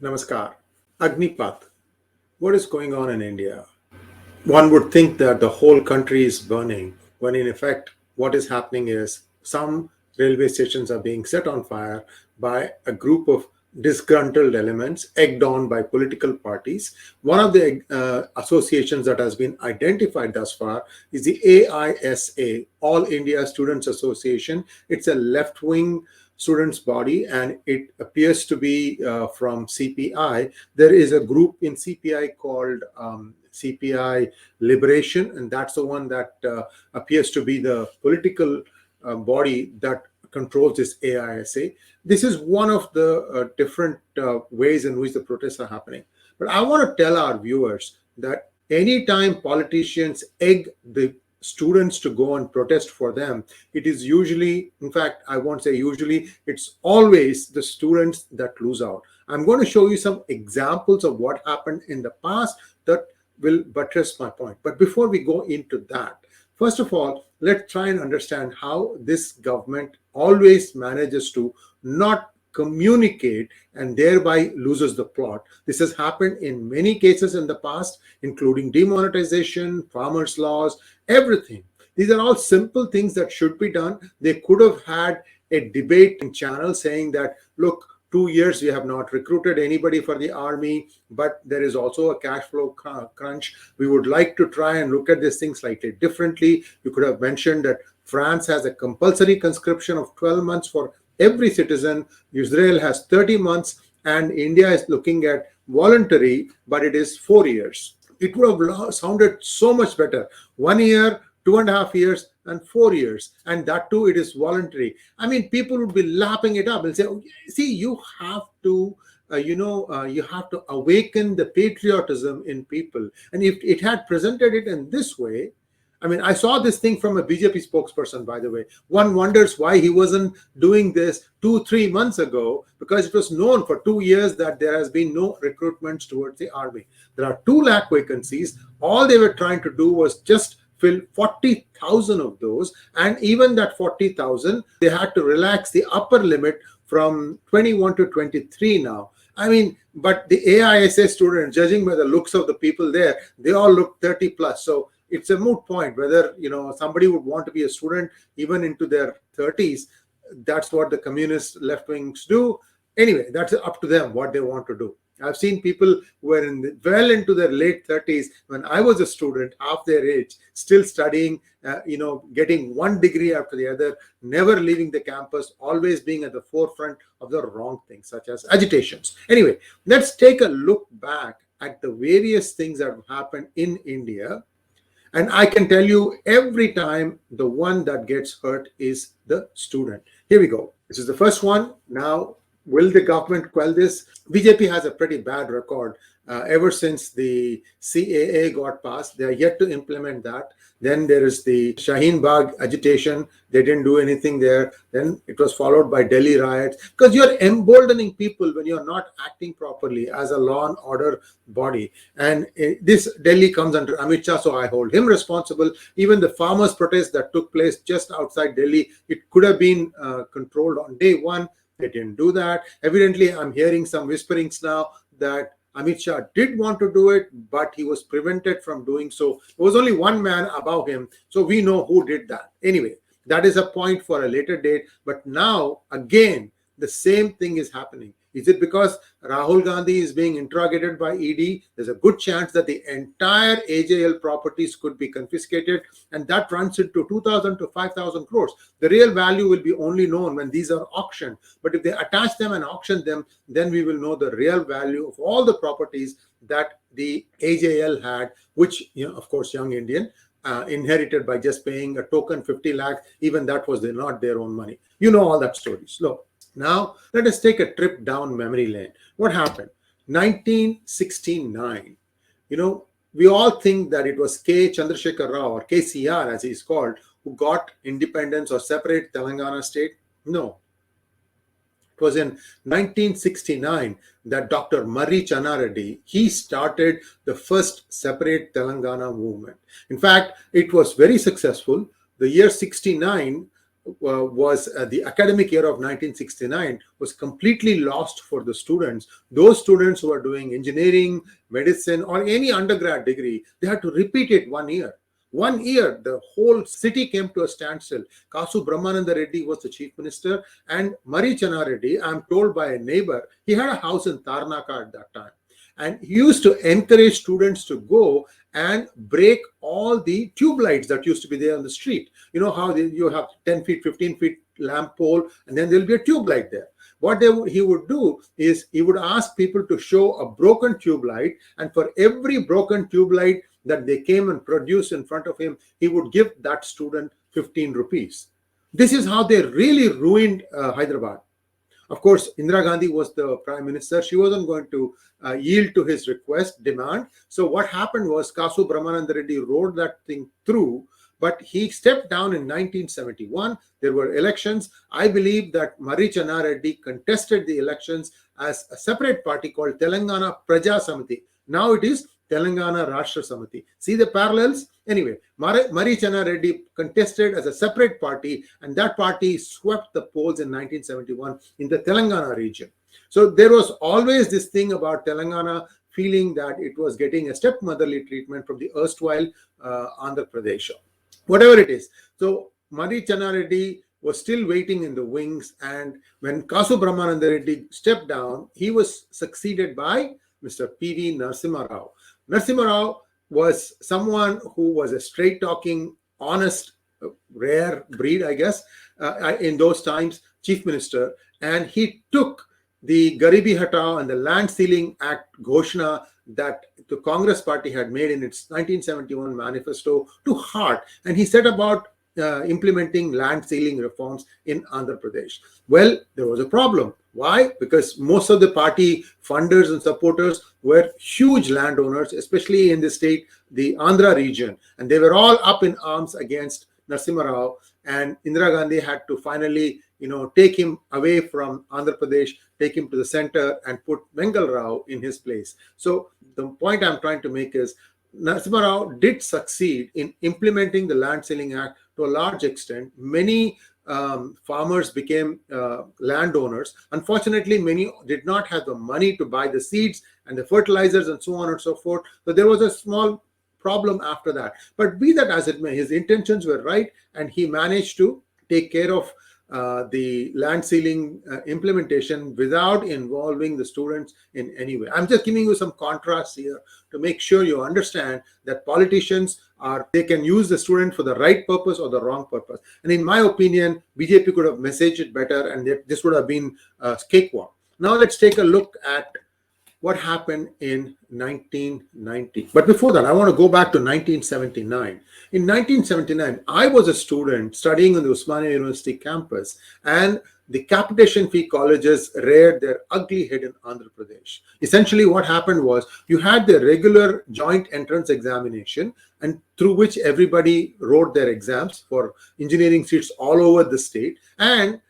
Namaskar. Agnipath. What is going on in India? One would think that the whole country is burning, when in effect, what is happening is some railway stations are being set on fire by a group of disgruntled elements, egged on by political parties. One of the associations that has been identified thus far is the AISA, All India Students Association. It's a left wing students body, and it appears to be from CPI. There is a group in CPI called CPI Liberation, and that's the one that appears to be the political body that controls this AISA. This is one of the different ways in which the protests are happening. But I want to tell our viewers that anytime politicians egg the students to go and protest for them, it is usually, in fact, I won't say usually, it's always the students that lose out. I'm going to show you some examples of what happened in the past that will buttress my point. But before we go into that, first of all, let's try and understand how this government always manages to not communicate and thereby loses the plot. This has happened in many cases in the past, including demonetization, farmers' laws, everything. These are all simple things that should be done. They could have had a debate in channel saying that, look, 2 years we have not recruited anybody for the army, but there is also a cash flow crunch. We would like to try and look at this thing slightly differently. You could have mentioned that France has a compulsory conscription of 12 months for every citizen. Israel has 30 months, and India is looking at voluntary, but it is 4 years. It would have sounded so much better. 1 year, 2.5 years, and 4 years, and that too it is voluntary. I mean, people would be lapping it up and say, see, you have to you have to awaken the patriotism in people. And if it had presented it in this way, I mean, I saw this thing from a BJP spokesperson, by the way. One wonders why he wasn't doing this 2-3 months ago, because it was known for 2 years that there has been no recruitments towards the army. There are 2 lakh vacancies. All they were trying to do was just fill 40,000 of those, and even that 40,000, they had to relax the upper limit from 21 to 23 now. I mean, but the AISA students, judging by the looks of the people there, they all look 30 plus. So it's a moot point whether somebody would want to be a student even into their 30s. That's what the communist left wings do. Anyway, that's up to them what they want to do. I've seen people who were well into their late 30s when I was a student, half their age, still studying, getting one degree after the other, never leaving the campus, always being at the forefront of the wrong things, such as agitations. Anyway, let's take a look back at the various things that have happened in India. And I can tell you, every time the one that gets hurt is the student. Here we go. This is the first one. Now, will the government quell this? BJP has a pretty bad record ever since the CAA got passed. They are yet to implement that. Then there is the Shaheen Bagh agitation. They didn't do anything there. Then it was followed by Delhi riots. Because you're emboldening people when you're not acting properly as a law and order body. And this Delhi comes under Amit Shah, so I hold him responsible. Even the farmers' protest that took place just outside Delhi, it could have been controlled on day one. They didn't do that. Evidently, I'm hearing some whisperings now that Amit Shah did want to do it, but he was prevented from doing so. There was only one man above him, so we know who did that. Anyway, that is a point for a later date. But now, again, the same thing is happening. Is it because Rahul Gandhi is being interrogated by ED? There's a good chance that the entire AJL properties could be confiscated, and that runs into 2,000 to 5,000 crores. The real value will be only known when these are auctioned. But if they attach them and auction them, then we will know the real value of all the properties that the AJL had, which, of course, Young Indian inherited by just paying a token 50 lakhs. Even that was not their own money. You know all that story. So now, let us take a trip down memory lane. What happened? 1969. We all think that it was K. Chandrasekhar Rao, or KCR as he's called, who got independence or separate Telangana state. No. It was in 1969 that Dr. Murray Channareddy, he started the first separate Telangana movement. In fact, it was very successful. The year 69, was the academic year of 1969 was completely lost for the students. Those students who are doing engineering, medicine, or any undergrad degree, they had to repeat it 1 year. 1 year, the whole city came to a standstill. Kasu Brahmananda Reddy was the chief minister, and Mari Channa Reddy, I'm told by a neighbor, he had a house in Tarnaka at that time. And he used to encourage students to go and break all the tube lights that used to be there on the street. You know how you have 10 feet, 15 feet lamp pole, and then there'll be a tube light there. What he would do is he would ask people to show a broken tube light, and for every broken tube light that they came and produced in front of him, he would give that student 15 rupees. This is how they really ruined Hyderabad. Of course, Indira Gandhi was the prime minister. She wasn't going to yield to his demand. So what happened was Kasu Brahmananda Reddy wrote that thing through, but he stepped down in 1971. There were elections. I believe that Mari Channa Reddy contested the elections as a separate party called Telangana Praja Samiti. Now it is Telangana Rashtra Samiti. See the parallels? Anyway, Mari Channa Reddy contested as a separate party, and that party swept the polls in 1971 in the Telangana region. So there was always this thing about Telangana feeling that it was getting a stepmotherly treatment from the erstwhile Andhra Pradesh. Whatever it is. So Mari Channa Reddy was still waiting in the wings, and when Kasu Brahmananda Reddy stepped down, he was succeeded by Mr. P.V. Narsimha Rao. Narsimha Rao was someone who was a straight-talking, honest, rare breed, I guess, in those times, chief minister, and he took the Garibi hatao and the Land Ceiling Act Ghoshna that the Congress party had made in its 1971 manifesto to heart, and he set about implementing land ceiling reforms in Andhra Pradesh. Well, there was a problem. Why? Because most of the party funders and supporters were huge landowners, especially in the state, the Andhra region, and they were all up in arms against Narsimha Rao, and Indira Gandhi had to finally, take him away from Andhra Pradesh, take him to the center, and put Mandal Rao in his place. So the point I'm trying to make is Narsimha Rao did succeed in implementing the Land Ceiling Act to a large extent. Many farmers became landowners. Unfortunately, many did not have the money to buy the seeds and the fertilizers and so on and so forth. So there was a small problem after that. But be that as it may, his intentions were right, and he managed to take care of the land ceiling implementation without involving the students in any way. I'm just giving you some contrasts here to make sure you understand that politicians they can use the student for the right purpose or the wrong purpose. And in my opinion, BJP could have messaged it better, and this would have been a cakewalk. Now let's take a look at what happened in 1990. But before that, I want to go back to 1979. In 1979, I was a student studying on the Osmania University campus, and the capitation fee colleges reared their ugly head in Andhra Pradesh. Essentially, what happened was you had the regular joint entrance examination, and through which everybody wrote their exams for engineering seats all over the state, and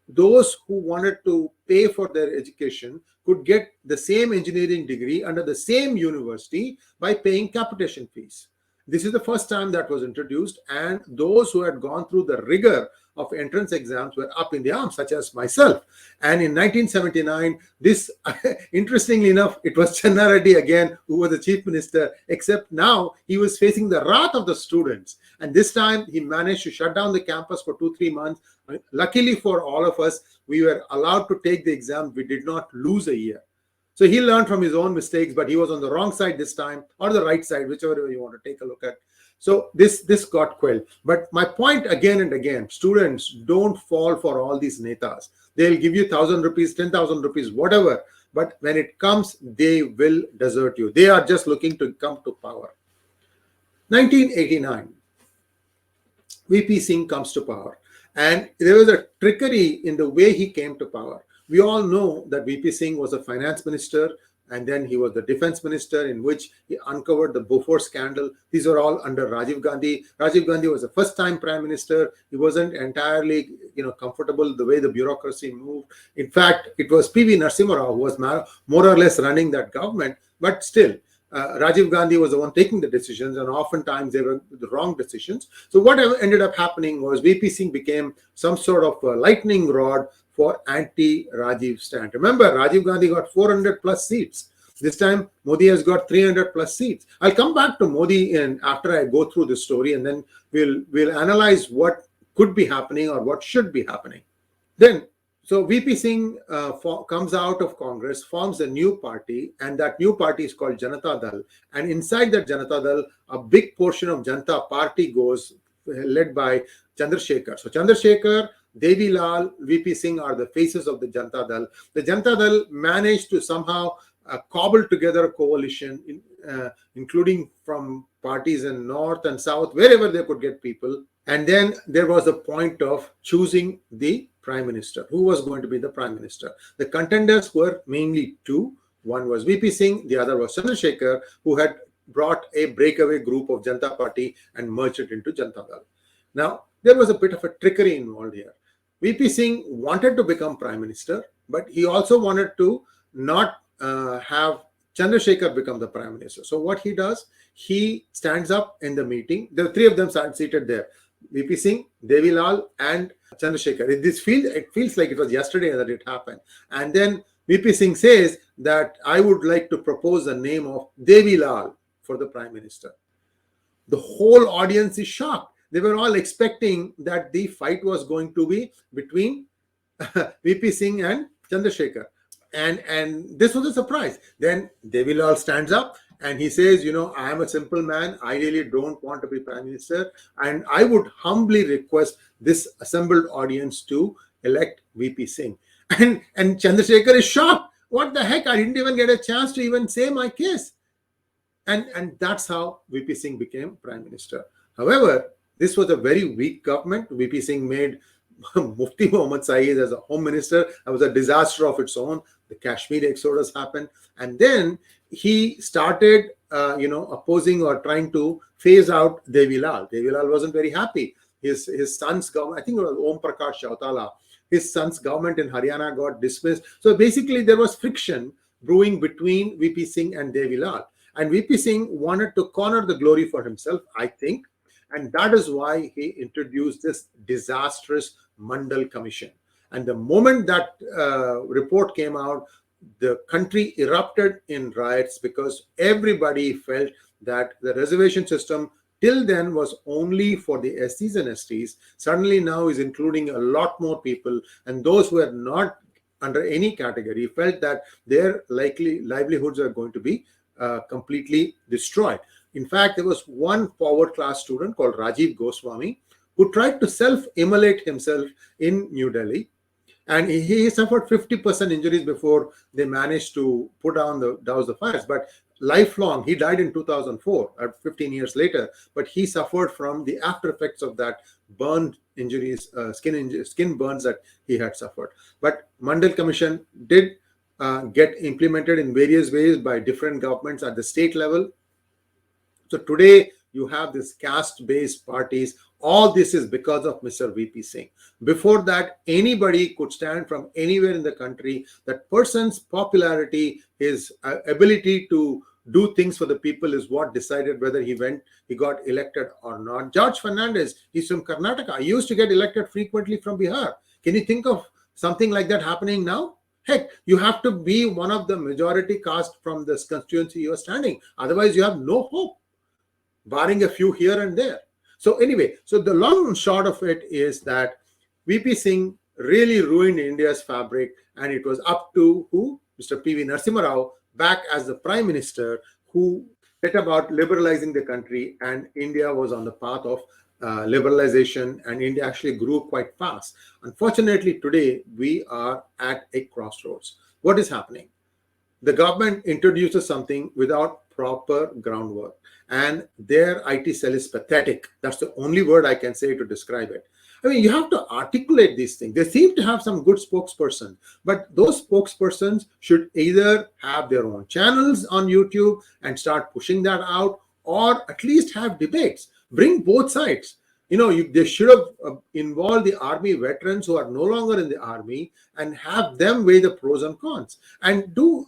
those who wanted to pay for their education could get the same engineering degree under the same university by paying capitation fees. This is the first time that was introduced, and those who had gone through the rigor of entrance exams were up in the arms, such as myself. And in 1979, this, interestingly enough, it was Channa Reddy again who was the chief minister, except now he was facing the wrath of the students. And this time he managed to shut down the campus for 2-3 months. Luckily for all of us, we were allowed to take the exam. We did not lose a year. So he learned from his own mistakes, but he was on the wrong side this time, or the right side, whichever you want to take a look at. So this got quelled. But my point again and again, students, don't fall for all these netas. They'll give you 1,000 rupees, 10,000 rupees, whatever. But when it comes, they will desert you. They are just looking to come to power. 1989, VP Singh comes to power. And there was a trickery in the way he came to power. We all know that VP Singh was a finance minister, and then he was the defense minister, in which he uncovered the Bofors scandal. These are all under Rajiv Gandhi. Rajiv Gandhi was a first-time prime minister. He wasn't entirely, comfortable the way the bureaucracy moved. In fact, it was P.V. Narsimha Rao who was more or less running that government. But still, Rajiv Gandhi was the one taking the decisions, and oftentimes they were the wrong decisions. So what ended up happening was VP Singh became some sort of a lightning rod for anti-Rajiv stand. Remember, Rajiv Gandhi got 400 plus seats. This time, Modi has got 300 plus seats. I'll come back to Modi after I go through this story, and then we'll analyze what could be happening or what should be happening. Then, so VP Singh comes out of Congress, forms a new party, and that new party is called Janata Dal. And inside that Janata Dal, a big portion of Janata Party goes, led by Chandrasekhar. So Chandrasekhar, Devi Lal, VP Singh are the faces of the Janata Dal. The Janata Dal managed to somehow cobble together a coalition, including from parties in North and South, wherever they could get people. And then there was a point of choosing the Prime Minister. Who was going to be the Prime Minister? The contenders were mainly two. One was VP Singh, the other was Chandrasekhar, who had brought a breakaway group of Janata Party and merged it into Janata Dal. Now, there was a bit of a trickery involved here. VP Singh wanted to become Prime Minister, but he also wanted to not have Chandrasekhar become the Prime Minister. So what he does, he stands up in the meeting. The three of them are seated there. VP Singh, Devi Lal, and Chandrasekhar. It feels like it was yesterday that it happened. And then VP Singh says that I would like to propose the name of Devi Lal for the Prime Minister. The whole audience is shocked. They were all expecting that the fight was going to be between VP Singh and Chandrasekhar. And this was a surprise. Then Devi Lal stands up and he says, I am a simple man. I really don't want to be Prime Minister. And I would humbly request this assembled audience to elect VP Singh. And Chandrasekhar is shocked. What the heck? I didn't even get a chance to even say my case. And that's how VP Singh became Prime Minister. However, this was a very weak government. VP Singh made Mufti Mohammad Saeed as a home minister. That was a disaster of its own. The Kashmir exodus happened. And then he started, opposing or trying to phase out Devi Lal. Devi Lal wasn't very happy. His son's government, I think it was Om Prakash Chautala, his son's government in Haryana got dismissed. So basically there was friction brewing between VP Singh and Devi Lal. And VP Singh wanted to corner the glory for himself, I think. And that is why he introduced this disastrous Mandal Commission. And the moment that report came out, the country erupted in riots because everybody felt that the reservation system till then was only for the SCs and STs. Suddenly now is including a lot more people, and those who are not under any category felt that their livelihoods are going to be completely destroyed. In fact, there was one forward class student called Rajiv Goswami who tried to self-immolate himself in New Delhi. And he suffered 50% injuries before they managed to douse the fires. But lifelong, he died in 2004, 15 years later. But he suffered from the after effects of that burn injuries, skin burns that he had suffered. But Mandal Commission did get implemented in various ways by different governments at the state level. So today you have this caste-based parties. All this is because of Mr. VP Singh. Before that, anybody could stand from anywhere in the country. That person's popularity, his ability to do things for the people is what decided whether he got elected or not. George Fernandez, he's from Karnataka. He used to get elected frequently from Bihar. Can you think of something like that happening now? Heck, you have to be one of the majority caste from this constituency you're standing. Otherwise, you have no hope, barring a few here and there. So anyway, so the long and short of it is that VP Singh really ruined India's fabric, and it was up to who? Mr. PV Narsimha Rao, back as the Prime Minister, who set about liberalizing the country, and India was on the path of liberalization, and India actually grew quite fast. Unfortunately, today we are at a crossroads. What is happening? The government introduces something without proper groundwork, and their IT cell is pathetic. That's the only word I can say to describe it. I mean, you have to articulate these things. They seem to have some good spokesperson, but those spokespersons should either have their own channels on YouTube and start pushing that out, or at least have debates. Bring both sides. They should have involved the army veterans who are no longer in the army and have them weigh the pros and cons, and do,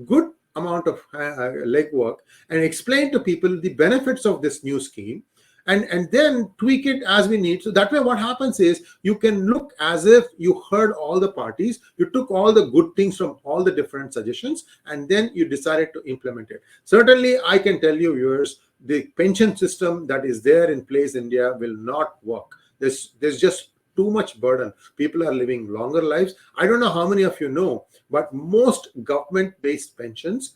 good amount of legwork and explain to people the benefits of this new scheme, and then tweak it as we need. So that way what happens is you can look as if you heard all the parties, you took all the good things from all the different suggestions, and then you decided to implement it. Certainly, I can tell you, viewers, the pension system that is there in place in India will not work. There's just too much burden. People are living longer lives. I don't know how many of you know, but most government-based pensions,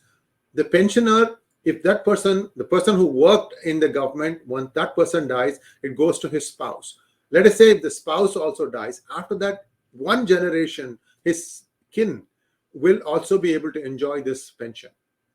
the pensioner, if that person, the person who worked in the government, once that person dies, it goes to his spouse. Let us say if the spouse also dies, after that, one generation, his kin will also be able to enjoy this pension.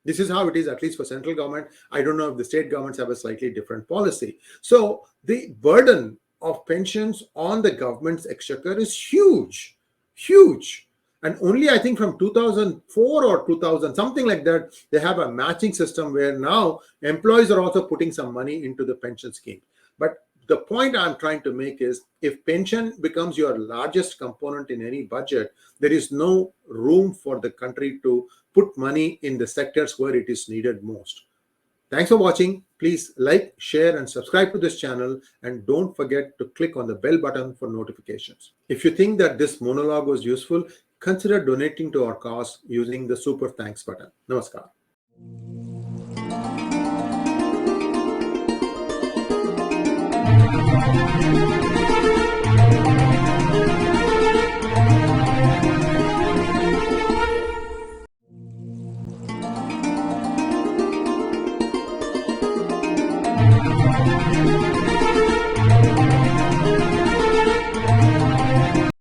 This is how it is, at least for central government. I don't know if the state governments have a slightly different policy. So the burden of pensions on the government's exchequer is huge, huge. And only I think from 2004 or 2000, something like that, they have a matching system where now employees are also putting some money into the pension scheme. But the point I'm trying to make is, if pension becomes your largest component in any budget, there is no room for the country to put money in the sectors where it is needed most. Thanks for watching. Please like, share, and subscribe to this channel. And don't forget to click on the bell button for notifications. If you think that this monologue was useful, consider donating to our cause using the super thanks button. Namaskar.